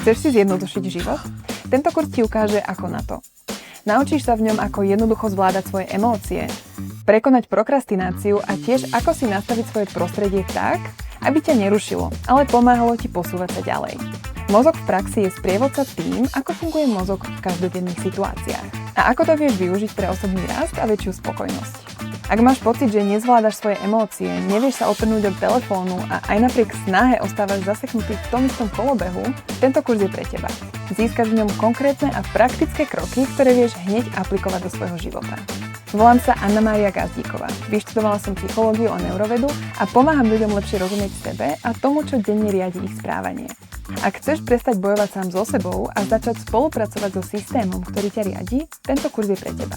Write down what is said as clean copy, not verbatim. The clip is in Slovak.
Chceš si zjednodušiť život? Tento kurz ti ukáže, ako na to. Naučíš sa v ňom, ako jednoducho zvládať svoje emócie, prekonať prokrastináciu a tiež ako si nastaviť svoje prostredie tak, aby ťa nerušilo, ale pomáhalo ti posúvať sa ďalej. Mozog v praxi je sprievodca tým, ako funguje mozog v každodenných situáciách a ako to vieš využiť pre osobný rast a väčšiu spokojnosť. Ak máš pocit, že nezvládaš svoje emócie, nevieš sa otrhnúť od telefónu a aj napriek snahe ostávaš zaseknutý v tom istom kolobehu, tento kurz je pre teba. Získaš v ňom konkrétne a praktické kroky, ktoré vieš hneď aplikovať do svojho života. Volám sa Anna Mária Gazdíková. Vyštudovala som psychológiu a neurovedu a pomáham ľuďom lepšie rozumieť sebe a tomu, čo denne riadi ich správanie. Ak chceš prestať bojovať sám so sebou a začať spolupracovať so systémom, ktorý ťa riadi, tento kurz je pre teba.